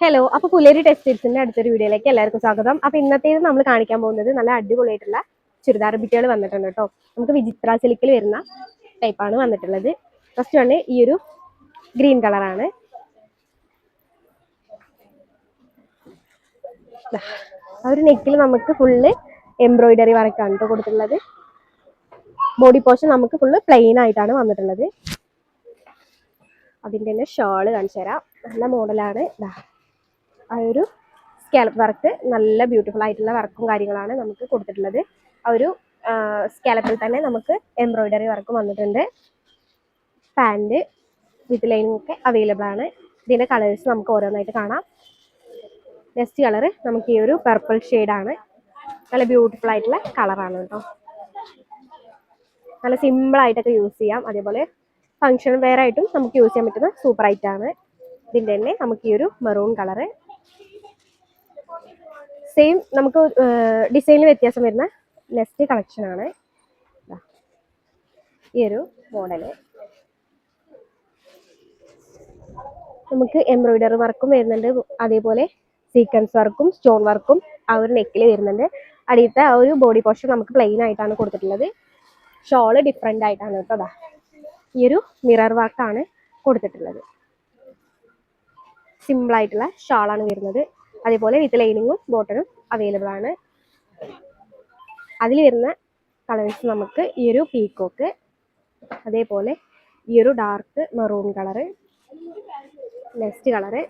Hello, അപ്പോൾ പുലേരി ടെക്സ്റ്റൈൽസിന്റെ അടുത്തൊരു വീഡിയോയിലേക്ക് എല്ലാവർക്കും സ്വാഗതം. അപ്പോൾ ഇന്നത്തേത് നമ്മൾ കാണിക്കാൻ പോകുന്നത് നല്ല അടിപൊളിയായിട്ടുള്ള ചുരിദാർ ബിറ്റുകൾ വന്നിട്ടുണ്ട് കേട്ടോ. നമുക്ക് വിചിത്ര സിൽക്കിൽ വരുന്ന ടൈപ്പാണ് വന്നിട്ടുള്ളത്. ഫസ്റ്റ് വണ് ഈ ഒരു ഗ്രീൻ കളറാണ്. ആ ഒരു നെക്കിൽ നമുക്ക് ഫുള്ള് എംബ്രോയിഡറി വർക്കാണ് കേട്ടോ കൊടുത്തിട്ടുള്ളത്. ബോഡി പോർഷൻ നമുക്ക് ഫുള്ള് പ്ലെയിൻ ആയിട്ടാണ് വന്നിട്ടുള്ളത്. അതിൻ്റെ തന്നെ ഷോള് കാണിച്ചു തരാം. നല്ല മോഡലാണ്. ആ ഒരു സ്കാലപ്പ് വർക്ക് നല്ല ബ്യൂട്ടിഫുൾ ആയിട്ടുള്ള വർക്കും കാര്യങ്ങളാണ് നമുക്ക് കൊടുത്തിട്ടുള്ളത്. ആ ഒരു സ്കാലപ്പിൽ തന്നെ നമുക്ക് എംബ്രോയിഡറി വർക്കും വന്നിട്ടുണ്ട്. പാൻറ് വിത്ത് ലൈനിങ് ഒക്കെ അവൈലബിൾ ആണ്. ഇതിൻ്റെ കളേഴ്സ് നമുക്ക് ഓരോന്നായിട്ട് കാണാം. നെക്സ്റ്റ് കളറ് നമുക്ക് ഈ ഒരു പർപ്പിൾ ഷെയ്ഡാണ്. നല്ല ബ്യൂട്ടിഫുൾ ആയിട്ടുള്ള കളറാണ് കേട്ടോ. നല്ല സിമ്പിളായിട്ടൊക്കെ യൂസ് ചെയ്യാം. അതേപോലെ ഫങ്ഷൻ വെയർ ആയിട്ടും നമുക്ക് യൂസ് ചെയ്യാൻ പറ്റുന്ന സൂപ്പർ ആയിട്ടാണ്. ഇതിൻ്റെ തന്നെ നമുക്ക് ഈ ഒരു മെറൂൺ കളറ് സെയിം നമുക്ക് ഡിസൈനിൽ വ്യത്യാസം വരുന്ന നെക്സ്റ്റ് കളക്ഷനാണ്. ഈ ഒരു മോഡല് നമുക്ക് എംബ്രോയിഡറി വർക്കും വരുന്നുണ്ട്. അതേപോലെ സീക്വൻസ് വർക്കും സ്റ്റോൺ വർക്കും ആ ഒരു നെക്കിൽ വരുന്നുണ്ട്. അടിയത്തെ ആ ഒരു ബോഡി പോർഷൻ നമുക്ക് പ്ലെയിൻ ആയിട്ടാണ് കൊടുത്തിട്ടുള്ളത്. ഷോള് ഡിഫറെൻ്റ് ആയിട്ടാണ് കേട്ടോ. ഈ ഒരു മിറർ വർക്കാണ് കൊടുത്തിട്ടുള്ളത്. സിമ്പിളായിട്ടുള്ള ഷാളാണ് വരുന്നത്. അതേപോലെ വിത്ത് ലൈനിങ്ങും ബോട്ടനും അവൈലബിൾ ആണ്. അതിൽ വരുന്ന കളേഴ്സ് നമുക്ക് ഈ ഒരു പീക്കോക്ക്, അതേപോലെ ഈ ഒരു dark maroon colour, next colour